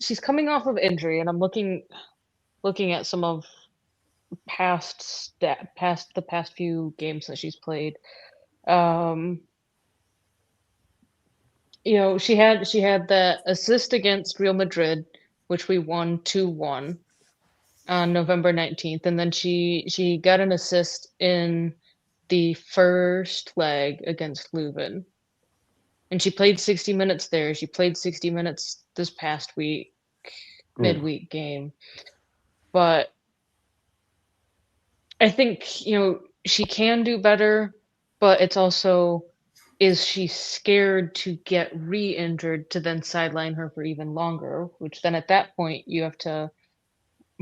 she's coming off of injury, and I'm looking at some of the past few games that she's played. she had that assist against Real Madrid, which we won 2-1 on November 19th, and then she got an assist in the first leg against Leuven. And she played 60 minutes there. She played 60 minutes this past week, midweek game. But I think, she can do better, but it's also, is she scared to get re-injured to then sideline her for even longer? Which then at that point you have to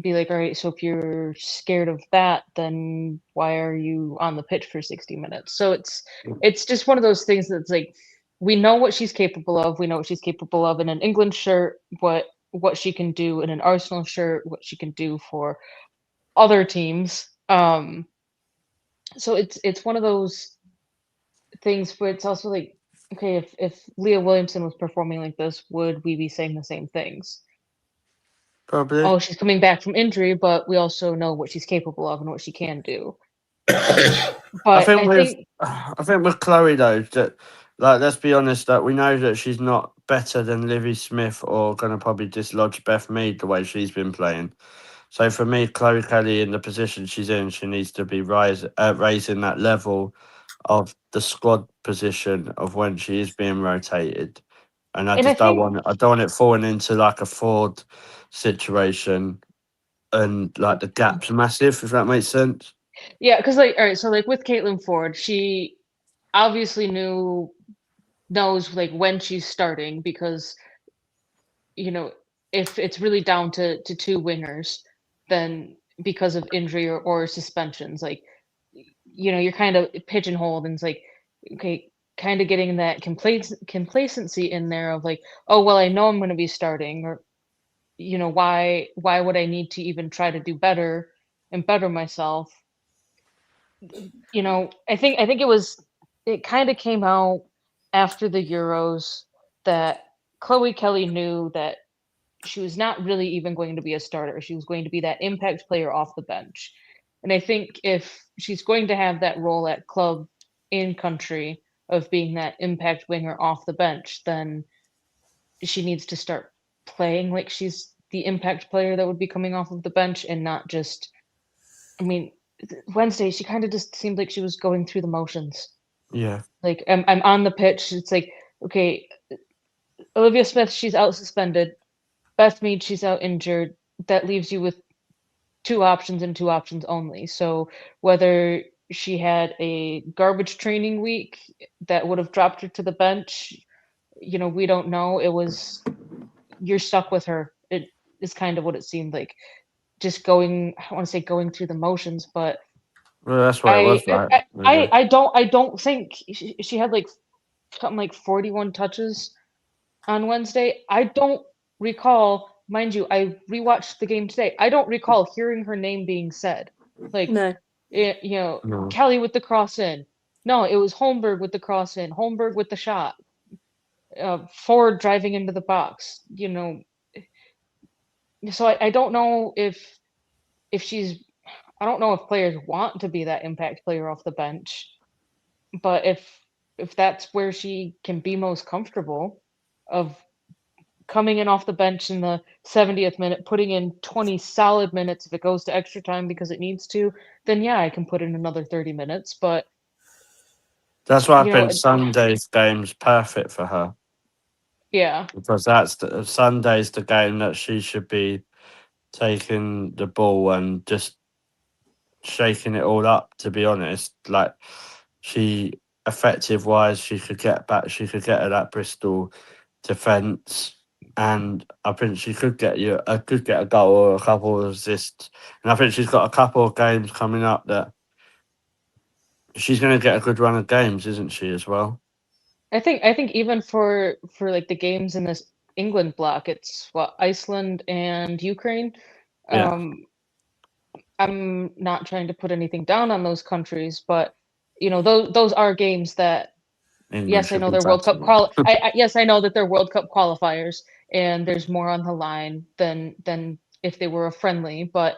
be like, all right, so if you're scared of that, then why are you on the pitch for 60 minutes? So it's just one of those things that's like, we know what she's capable of. We know what she's capable of in an England shirt, what she can do in an Arsenal shirt, what she can do for other teams. So it's one of those things where it's also like, okay, if Leah Williamson was performing like this, would we be saying the same things? Probably. Oh, she's coming back from injury, but we also know what she's capable of and what she can do. I But think with Chloe though, that like let's be honest, that we know that she's not better than Livy Smith or gonna probably dislodge Beth Mead the way she's been playing. So for me, Chloe Kelly in the position she's in, she needs to be raising that level of the squad position of when she is being rotated. And I And I just don't think- want I don't want it falling into like a Ford situation and like the gap's massive, if that makes sense. Yeah, because like, all right, so like with Caitlin Ford, she obviously knows like when she's starting, because if it's really down to two wingers, then because of injury or suspensions, like you're kind of pigeonholed, and it's like, okay, kind of getting that complacency in there of like, oh well, I know I'm going to be starting, or why would I need to even try to do better and better myself? I think it kind of came out after the Euros that Chloe Kelly knew that she was not really even going to be a starter. She was going to be that impact player off the bench. And I think if she's going to have that role at club in country of being that impact winger off the bench, then she needs to start playing like she's the impact player that would be coming off of the bench, and not just, I mean, Wednesday, she kind of just seemed like she was going through the motions. Yeah. Like, I'm on the pitch. It's like, okay, Olivia Smith, she's out suspended. Beth Mead, she's out injured. That leaves you with two options and two options only. So whether she had a garbage training week that would have dropped her to the bench, we don't know. It was, you're stuck with her. It is kind of what it seemed like. Just going, I don't want to say going through the motions, but Well, that's what it was like. I don't think she had like something like 41 touches on Wednesday. I don't recall, mind you, I rewatched the game today. I don't recall hearing her name being said. Like, No. No. Kelly with the cross in. No, it was Holmberg with the cross in, Holmberg with the shot. Ford driving into the box. So I don't know if she's, I don't know if players want to be that impact player off the bench, but if that's where she can be most comfortable, of coming in off the bench in the 70th minute, putting in 20 solid minutes, if it goes to extra time because it needs to, then yeah, I can put in another 30 minutes. But That's why I think Sunday's game's perfect for her. Yeah. Because Sunday's the game that she should be taking the ball and just shaking it all up, to be honest. Like, she, effective wise, she could get back, she could get at that Bristol defence, and I think she could get a goal or a couple of assists. And I think she's got a couple of games coming up that she's going to get a good run of games, isn't she, as well? I think even for like the games in this England block, it's what, Iceland and Ukraine. Yeah. I'm not trying to put anything down on those countries, but those are games that, England yes, I should know be they're World Cup touching. yes, I know that they're World Cup qualifiers, and there's more on the line than if they were a friendly, but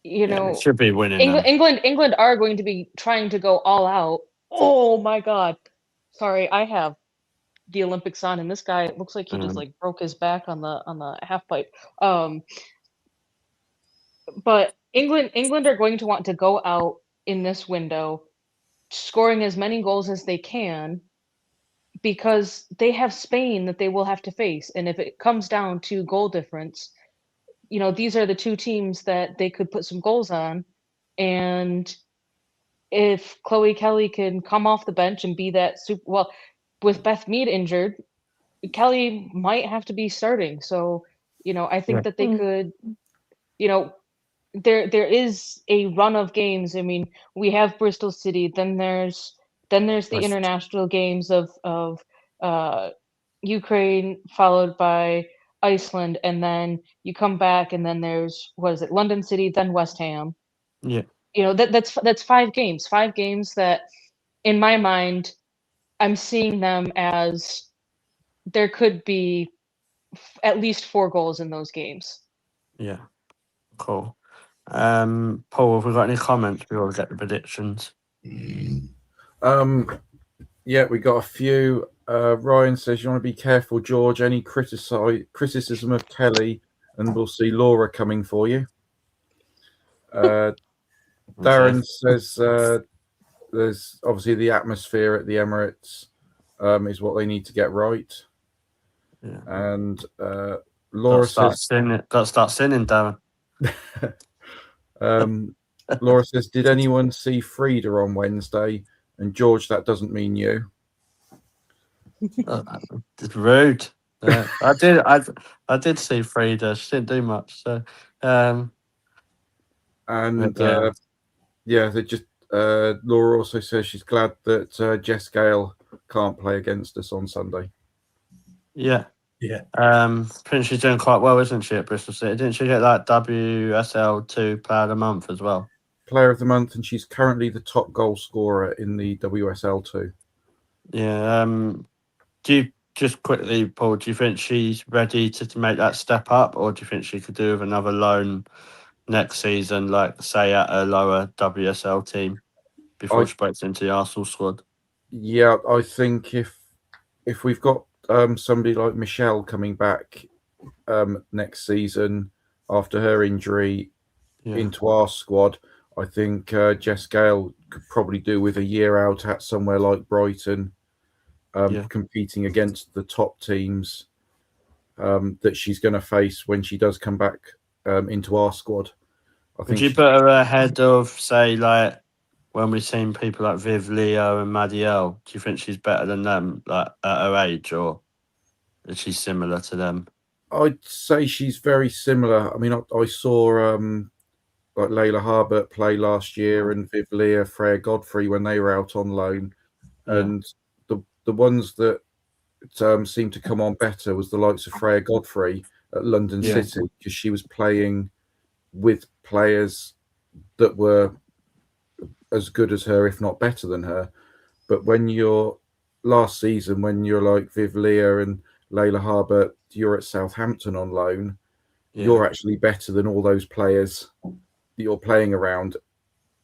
It should be winning them. England are going to be trying to go all out. Oh my God. Sorry, I have the Olympics on, and this guy, it looks like he just like broke his back on the half pipe. But England are going to want to go out in this window, scoring as many goals as they can, because they have Spain that they will have to face, and if it comes down to goal difference, you know, these are the two teams that they could put some goals on, and if Chloe Kelly can come off the bench and be that super well, with Beth Mead injured, Kelly might have to be starting. So, you know, I think that they could, you know, there is a run of games. I mean, we have Bristol City, then there's the international games of Ukraine, followed by Iceland, and then you come back, and then there's, what is it, London City, then West Ham. Yeah. You know, that's 5 games. 5 games that, in my mind, I'm seeing them as there could be at least 4 goals in those games. Yeah. Cool. Paul, have we got any comments before we get the predictions? Yeah, we got a few. Ryan says you want to be careful, George. Any criticism of Kelly, and we'll see Laura coming for you. Darren says there's obviously the atmosphere at the Emirates is what they need to get right. Yeah. And Laura says, got to start sinning, Darren. Laura says, did anyone see Frida on Wednesday? And George, that doesn't mean you. It's rude. I did see Frida. She didn't do much. So, they just. Laura also says she's glad that Jess Gale can't play against us on Sunday. Yeah. Yeah. I think she's doing quite well, isn't she, at Bristol City? Didn't she get that WSL 2 Player of the Month as well? Player of the Month, and she's currently the top goal scorer in the WSL 2. Yeah. Do you, just quickly, Paul, do you think she's ready to make that step up, or do you think she could do with another loan next season, like, say, at a lower WSL team before she breaks into the Arsenal squad? Yeah, I think if we've got somebody like Michelle coming back next season after her injury into our squad, I think Jess Gale could probably do with a year out at somewhere like Brighton, competing against the top teams that she's going to face when she does come back into our squad. Would you put her ahead of, say, like, when we've seen people like Viv Leo and Madiel? Do you think she's better than them, like, at her age, or is she similar to them? I'd say she's very similar. I mean, I saw like Layla Harbert play last year, and Viv Leo, Freya Godfrey when they were out on loan, and the ones that seemed to come on better was the likes of Freya Godfrey at London City, because she was playing with players that were as good as her, if not better than her. But when you're last season, when you're like Viv Leo and Layla Harbert, you're at Southampton on loan, you're actually better than all those players that you're playing around.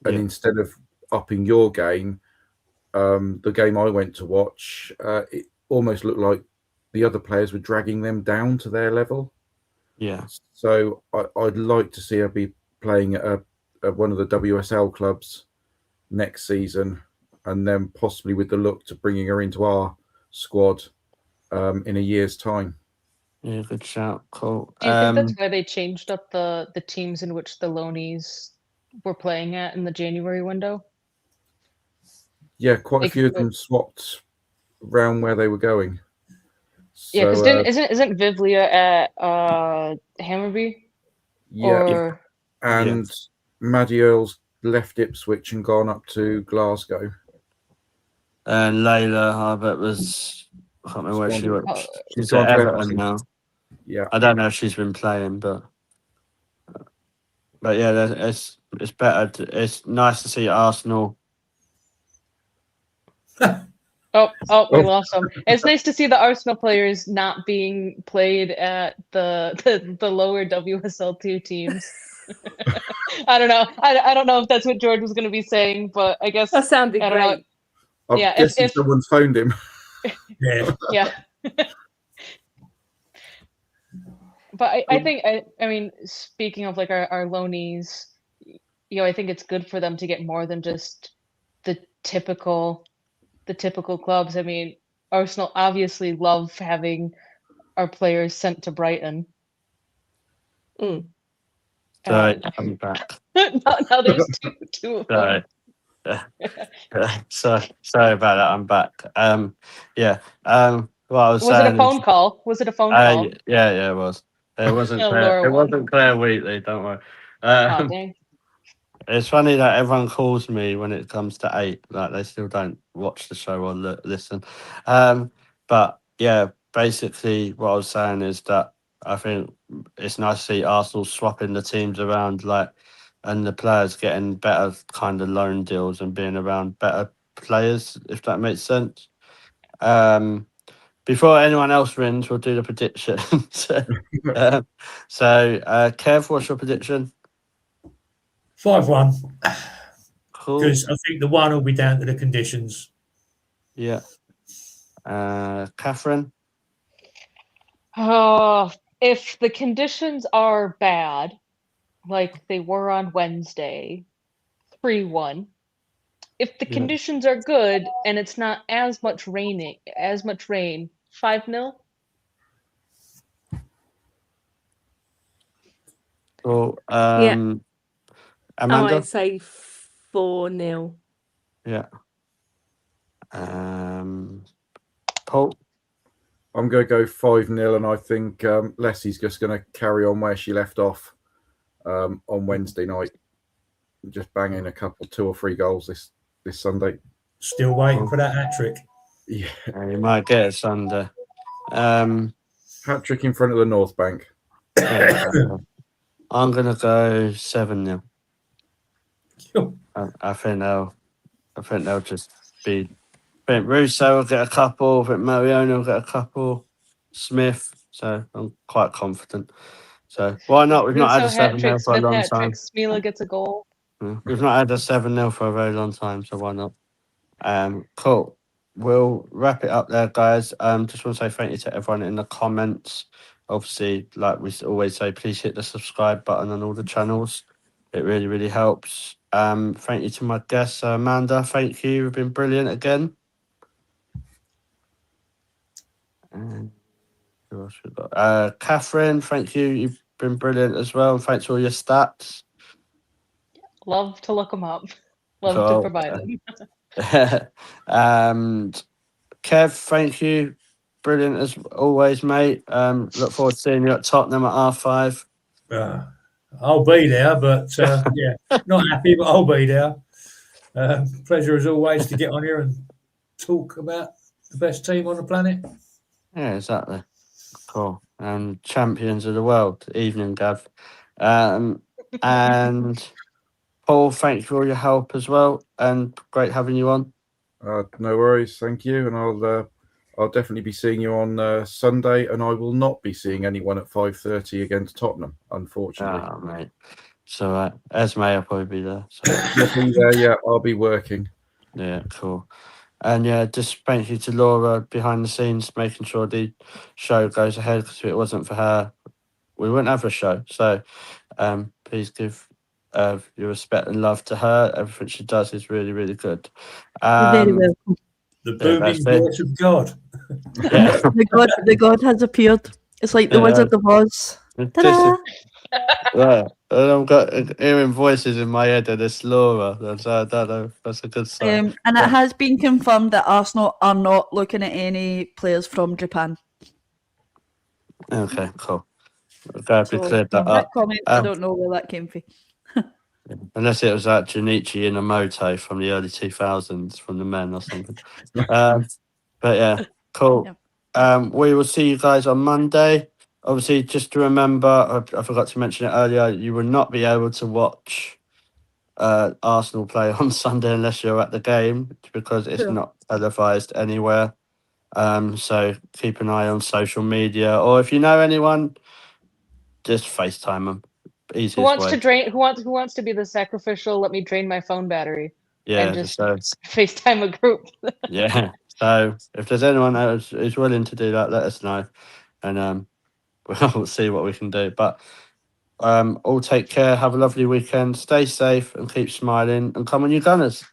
And instead of upping your game, the game I went to watch, it almost looked like the other players were dragging them down to their level. Yeah. So I'd like to see her be playing at one of the WSL clubs next season, and then possibly with the look to bringing her into our squad in a year's time. Yeah, good shout. Cool. Do you think that's why they changed up the teams in which the loanies were playing at in the January window? Yeah, quite a few of them swapped around where they were going. Yeah, because isn't Viv Leo at Hammarby? Yeah, and Maddie Earls left Ipswich and gone up to Glasgow. And Layla Harbert was, I can't remember where she was. She's gone at to Everton now. Yeah, I don't know if she's been playing, but yeah, it's better. It's nice to see Arsenal. We lost them. It's nice to see the Arsenal players not being played at the lower WSL2 teams. I don't know. I don't know if that's what George was going to be saying, but I guess That sounded great. I'm guessing someone phoned him. Yeah. Yeah. But I think I mean, speaking of like our loanees, I think it's good for them to get more than just the typical clubs. I mean, Arsenal obviously love having our players sent to Brighton. Mm. Sorry, I'm back. now there's two of them. Sorry about that. I'm back. Yeah. What I was Was it saying a phone is, call? Was it a phone call? yeah, it was. It wasn't Oh, Claire. Laura It won. wasn't Claire Wheatley. Don't worry. Oh, dang. It's funny that everyone calls me when it comes to 8. Like they still don't watch the show or listen. But yeah, basically what I was saying is that I think it's nice to see Arsenal swapping the teams around, like, and the players getting better kind of loan deals and being around better players, if that makes sense. Before anyone else wins, we'll do the predictions. Kev, what's your prediction? 5-1. Cool. Because I think the one will be down to the conditions. Yeah. Catherine? Oh, if the conditions are bad, like they were on Wednesday, 3-1. If the conditions are good and it's not as much rain, 5-0. Cool. I Amanda? might say 4-0. Yeah. Paul? I'm going to go 5-0, and I think Leslie's just going to carry on where she left off on Wednesday night, just banging a couple, 2 or 3 goals this Sunday. Still waiting for that hat trick. Yeah, You might get it Sunday. hat trick in front of the North Bank. I'm gonna go 7-0. I think they'll just be. I think Russo will get a couple. I think Mariano will get a couple. Smith. So I'm quite confident. So why not? We've not had a Russo hat 7-0 trick, for a Smith long hat time. trick, Smila gets a goal. We've not had a 7-0 for a very long time, so why not? Cool. We'll wrap it up there, guys. Just want to say thank you to everyone in the comments. Obviously, like we always say, please hit the subscribe button on all the channels. It really, really helps. Thank you to my guests, Amanda. Thank you. You've been brilliant again. And who else we got? Catherine, thank you. You've been brilliant as well. And thanks for all your stats. Love to look them up. Love Cool. to provide them. And Kev, thank you. Brilliant as always, mate. Look forward to seeing you at Tottenham at R5. I'll be there, but yeah, not happy, but I'll be there. Pleasure as always to get on here and talk about the best team on the planet. Yeah, exactly. Cool. And champions of the world. Evening, Gav. And Paul, thank you for all your help as well. And great having you on. No worries, thank you. And I'll definitely be seeing you on Sunday, and I will not be seeing anyone at 5:30 against Tottenham, unfortunately. Oh, mate. So Esme will probably be there. So. Yeah, I'll be working. Yeah, cool. And yeah, just thank you to Laura behind the scenes, making sure the show goes ahead, because if it wasn't for her, we wouldn't have a show. So please give your respect and love to her. Everything she does is really, really good. You're very welcome. The booming voice of God. Yeah. the God has appeared. It's like the Wizard of Oz. Ta-da! Right. And I've got hearing voices in my head, and it's Laura. I don't know. That's a good sign. And it has been confirmed that Arsenal are not looking at any players from Japan. Okay, cool. I'm glad we So cleared that that up. comment, I don't know where that came from. Unless it was like Junichi Inamoto from the early 2000s from the men or something. But yeah, cool. Yeah. We will see you guys on Monday. Obviously, just to remember, I forgot to mention it earlier, you will not be able to watch Arsenal play on Sunday unless you're at the game, because it's not televised anywhere. So keep an eye on social media, or if you know anyone, just FaceTime them. Easiest Who wants way. to drain? Who wants to be the sacrificial? Let me drain my phone battery. Yeah, and just FaceTime a group. Yeah, So if there's anyone else who's willing to do that, let us know, and we'll see what we can do. But all take care, have a lovely weekend, stay safe, and keep smiling, and come on, you Gunners.